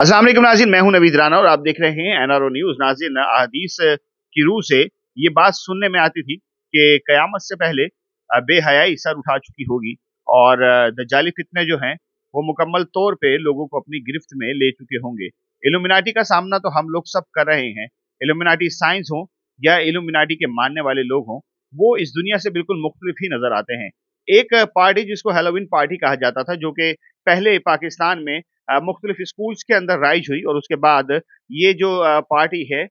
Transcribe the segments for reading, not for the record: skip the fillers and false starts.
अस्सलाम वालेकुम नाज़रीन, मैं हूं नवीद राना और आप देख रहे हैं एनआरओ न्यूज। नाज़रीन, अहदीस की रूह से ये बात सुनने में आती थी कि कयामत से पहले बेहयाई सर उठा चुकी होगी और दज्जाली फितने जो हैं वो मुकम्मल तौर पे लोगों को अपनी गिरफ्त में ले चुके होंगे। इल्यूमिनाटी का सामना तो हम लोग सब कर रहे हैं। इल्यूमिनाटी साइंस हो या इल्यूमिनाटी के मानने वाले लोग हों, वो इस दुनिया से बिल्कुल मुख्तलिफ ही नजर आते हैं। एक पार्टी जिसको हैलोवीन पार्टी कहा जाता था, जो कि पहले पाकिस्तान में मुख्तलिफ स्कूल्स के अंदर राइज हुई और उसके बाद ये जो पार्टी है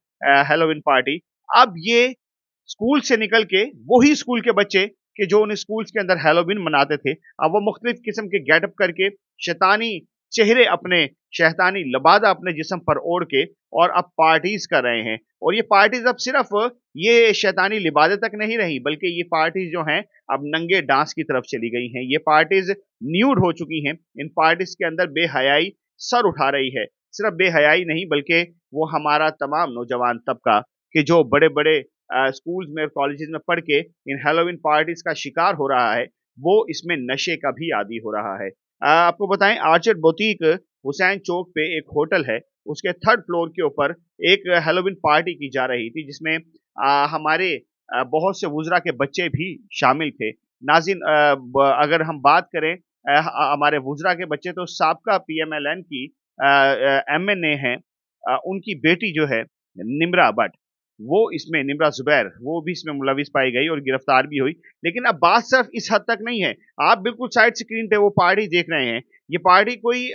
हेलोविन पार्टी, अब ये स्कूल से निकल के वही स्कूल के बच्चे कि जो उन स्कूल्स के अंदर हेलोविन मनाते थे, अब वो मुख्तलिफ किस्म के गेटअप करके शैतानी चेहरे अपने, शैतानी लबादा अपने जिस्म पर ओढ़ के और अब पार्टीज कर रहे हैं। और ये पार्टीज अब सिर्फ ये शैतानी लिबादे तक नहीं रही, बल्कि ये पार्टीज जो हैं अब नंगे डांस की तरफ चली गई हैं। ये पार्टीज न्यूड हो चुकी हैं। इन पार्टीज के अंदर बेहयाई सर उठा रही है। सिर्फ बेहयाई नहीं, बल्कि वो हमारा तमाम नौजवान तबका कि जो बड़े बड़े स्कूल्स में, कॉलेजेस में पढ़ के इन हेलोविन पार्टीज का शिकार हो रहा है, वो इसमें नशे का भी आदी हो रहा है। आपको बताएं, आर्चर्ड बुटीक हुसैन चौक पे एक होटल है, उसके थर्ड फ्लोर के ऊपर एक हेलोविन पार्टी की जा रही थी, जिसमें हमारे बहुत से वुजरा के बच्चे भी शामिल थे। नाज़रीन, अगर हम बात करें हमारे वुजरा के बच्चे, तो साबका पीएमएलएन की एमएनए हैं, उनकी बेटी जो है निम्रा भट्ट, वो इसमें, निम्रा जुबैर, वो भी इसमें मुलविस पाई गई और गिरफ्तार भी हुई। लेकिन अब बात सिर्फ इस हद तक नहीं है। आप बिल्कुल साइड स्क्रीन पे वो पार्टी देख रहे हैं। ये पार्टी कोई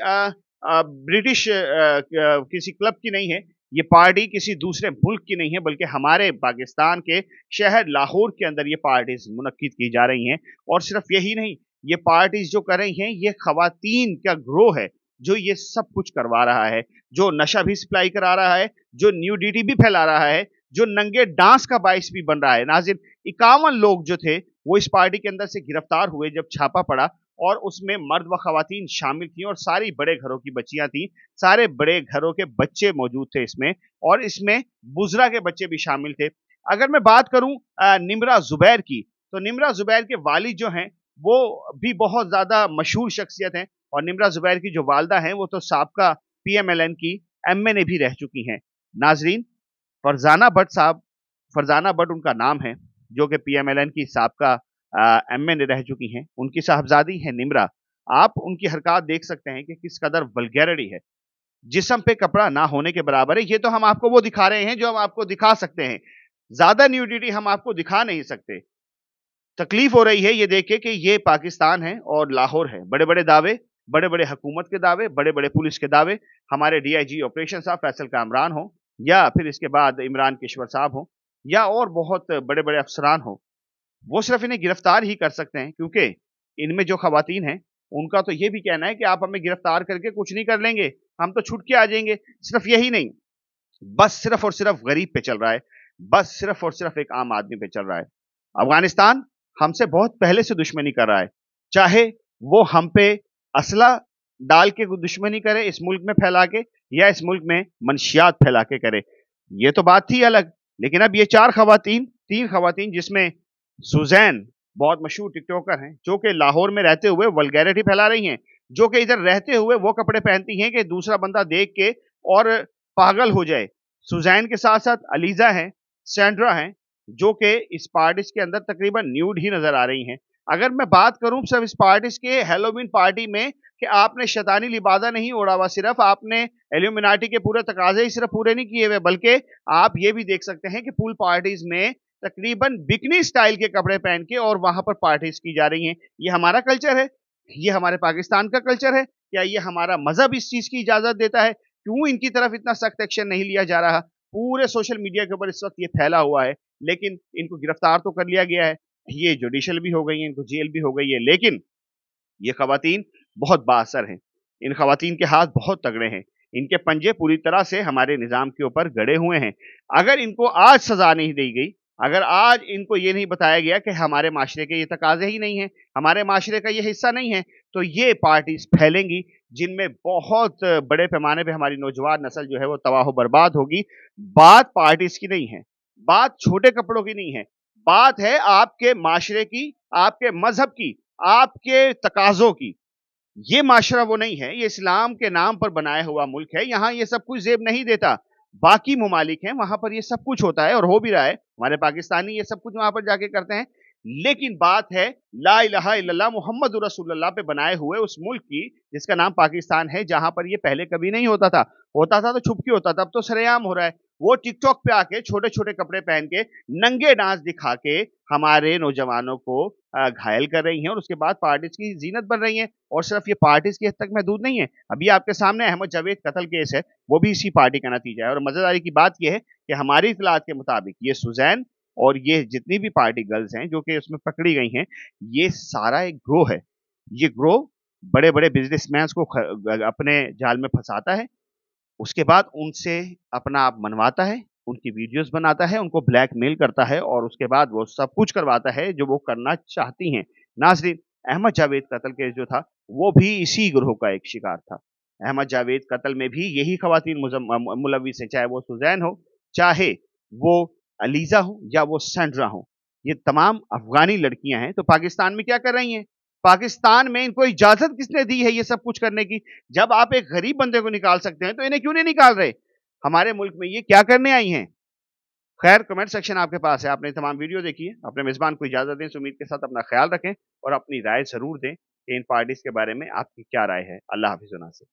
ब्रिटिश किसी क्लब की नहीं है। ये पार्टी किसी दूसरे मुल्क की नहीं है, बल्कि हमारे पाकिस्तान के शहर लाहौर के अंदर ये पार्टीज मुनक्किद की जा रही हैं। और सिर्फ यही नहीं, ये पार्टीज जो कर रही हैं, ये खवातीन का ग्रोह है जो ये सब कुछ करवा रहा है, जो नशा भी सप्लाई करा रहा है, जो न्यूडिटी भी फैला रहा है, जो नंगे डांस का बाइस भी बन रहा है। नाज़रीन, 51 लोग जो थे वो इस पार्टी के अंदर से गिरफ्तार हुए जब छापा पड़ा, और उसमें मर्द व खवातीन शामिल थी और सारी बड़े घरों की बच्चियां थी, सारे बड़े घरों के बच्चे मौजूद थे इसमें, और इसमें बुजरा के बच्चे भी शामिल थे। अगर मैं बात करूं निम्रा जुबैर की, तो निम्रा जुबैर के वालिद जो हैं वो भी बहुत ज्यादा मशहूर शख्सियत हैं, और निम्रा जुबैर की जो वालदा हैं वो तो साबका पीएमएलएन की एमएनए भी रह चुकी हैं। नाजरीन, फरजाना भट्ट साहब, फरजाना भट्ट उनका नाम है, जो कि पीएमएलएन की साबका एमएनए रह चुकी हैं। उनकी साहबजादी है निम्रा। आप उनकी हरकत देख सकते हैं कि किस कदर वल्गैरिटी है, जिस्म पे कपड़ा ना होने के बराबर है। ये तो हम आपको वो दिखा रहे हैं जो हम आपको दिखा सकते हैं, ज्यादा न्यूडिटी हम आपको दिखा नहीं सकते। तकलीफ हो रही है ये देख के कि ये पाकिस्तान है और लाहौर है। बड़े बड़े दावे, बड़े बड़े हुकूमत के दावे, बड़े बड़े पुलिस के दावे, हमारे डीआईजी ऑपरेशन साहब फैसल कामरान हो, या फिर इसके बाद इमरान केशवर साहब हो, या और बहुत बड़े बड़े अफसरान हो, वो सिर्फ इन्हें गिरफ्तार ही कर सकते हैं, क्योंकि इनमें जो खवातीन हैं उनका तो ये भी कहना है कि आप हमें गिरफ्तार करके कुछ नहीं कर लेंगे, हम तो छुट के आ जाएंगे। सिर्फ यही नहीं, बस सिर्फ और सिर्फ गरीब पे चल रहा है, बस सिर्फ और सिर्फ एक आम आदमी पे चल रहा है। अफगानिस्तान हमसे बहुत पहले से दुश्मनी कर रहा है, चाहे वो हम पे असला डाल के दुश्मनी करे इस मुल्क में फैला के, या इस मुल्क में मंशियात फैला के करे, ये तो बात थी अलग। लेकिन अब ये तीन खवातीन, जिसमें सुजैन बहुत मशहूर टिकटॉकर हैं, जो कि लाहौर में रहते हुए वल्गैरिटी फैला रही हैं, जो कि इधर रहते हुए वो कपड़े पहनती हैं कि दूसरा बंदा देख के और पागल हो जाए। सुजैन के साथ साथ अलीजा हैं, सैंड्रा हैं, जो कि इस पार्टीज के अंदर तकरीबन न्यूड ही नजर आ रही हैं। अगर मैं बात करूं सिर्फ इस पार्टीज के हेलोविन पार्टी में, कि आपने शैतानी लिबादा नहीं ओढ़ा हुआ, सिर्फ आपने एल्यूमिनाटी के पूरे तकाजे ही सिर्फ पूरे नहीं किए हुए, बल्कि आप ये भी देख सकते हैं कि पूल पार्टीज में तकरीबन बिकनी स्टाइल के कपड़े पहन के और वहां पर पार्टीज की जा रही हैं। ये हमारा कल्चर है? ये हमारे पाकिस्तान का कल्चर है? क्या ये हमारा मजहब इस चीज की इजाजत देता है? क्यों इनकी तरफ इतना सख्त एक्शन नहीं लिया जा रहा? पूरे सोशल मीडिया के ऊपर इस वक्त ये फैला हुआ है, लेकिन इनको गिरफ्तार तो कर लिया गया है, ये जुडिशल भी हो गई है, इनको जेल भी हो गई है, लेकिन ये खवातीन बहुत बाअसर हैं। इन खवातीन के हाथ बहुत तगड़े हैं, इनके पंजे पूरी तरह से हमारे निज़ाम के ऊपर गड़े हुए हैं। अगर इनको आज सजा नहीं दी गई, अगर आज इनको ये नहीं बताया गया कि हमारे माशरे के ये तकाजे ही नहीं हैं, हमारे माशरे का ये हिस्सा नहीं है, तो ये पार्टीज फैलेंगी जिनमें बहुत बड़े पैमाने पे हमारी नौजवान नस्ल जो है वो तबाह बर्बाद होगी। बात पार्टीज की नहीं है, बात छोटे कपड़ों की नहीं है, बात है आपके माशरे की, आपके मजहब की, आपके तकाजों की। یہ معاشرہ وہ نہیں ہے، یہ اسلام کے نام پر بنایا ہوا ملک ہے، یہاں یہ سب کچھ زیب نہیں دیتا۔ باقی ممالک ہیں وہاں پر یہ سب کچھ ہوتا ہے اور ہو بھی رہا ہے، ہمارے پاکستانی یہ سب کچھ وہاں پر جا کے کرتے ہیں، لیکن بات ہے لا الہ الا اللہ محمد رسول اللہ پہ بنائے ہوئے اس ملک کی جس کا نام پاکستان ہے، جہاں پر یہ پہلے کبھی نہیں ہوتا تھا تو چھپ کے ہوتا تھا، اب تو سرے عام ہو رہا ہے۔ وہ ٹک ٹاک پہ آ کے چھوٹے چھوٹے کپڑے پہن کے ننگے ڈانس دکھا کے ہمارے نوجوانوں کو گھائل کر رہی ہیں اور اس کے بعد پارٹیز کی زینت بن رہی ہیں، اور صرف یہ پارٹیز کی حد تک محدود نہیں ہے، ابھی آپ کے سامنے احمد جاوید قتل کیس ہے، وہ بھی اسی پارٹی کا نتیجہ ہے۔ اور مزیداری کی بات یہ ہے کہ ہماری اطلاعات کے مطابق یہ سوزین اور یہ جتنی بھی پارٹی گرلز ہیں جو کہ اس میں پکڑی گئی ہیں، یہ سارا ایک گروہ ہے۔ یہ گروہ بڑے بڑے بزنس مینز کو اپنے جال میں پھنساتا ہے، اس کے بعد ان سے اپنا آپ منواتا ہے، ان کی ویڈیوز بناتا ہے، ان کو بلیک میل کرتا ہے اور اس کے بعد وہ سب کچھ کرواتا ہے جو وہ کرنا چاہتی ہیں۔ ناظرین، احمد جاوید قتل کیس جو تھا وہ بھی اسی گروہ کا ایک شکار تھا۔ احمد جاوید قتل میں بھی یہی خواتین ملوث ہیں، چاہے وہ سوزین ہو، چاہے وہ علیزہ ہو یا وہ سینڈرا ہو، یہ تمام افغانی لڑکیاں ہیں۔ تو پاکستان میں کیا کر رہی ہیں؟ پاکستان میں ان کو اجازت کس نے دی ہے یہ سب کچھ کرنے کی؟ جب آپ ایک غریب بندے کو نکال سکتے ہیں تو انہیں کیوں نہیں نکال رہے؟ ہمارے ملک میں یہ کیا کرنے آئی ہیں؟ خیر، کمنٹ سیکشن آپ کے پاس ہے، آپ نے تمام ویڈیو دیکھی ہے، اپنے میزبان کو اجازت دیں، امید کے ساتھ اپنا خیال رکھیں اور اپنی رائے ضرور دیں کہ ان پارٹیز کے بارے میں آپ کی کیا رائے ہے۔ اللہ حافظ و ناصر۔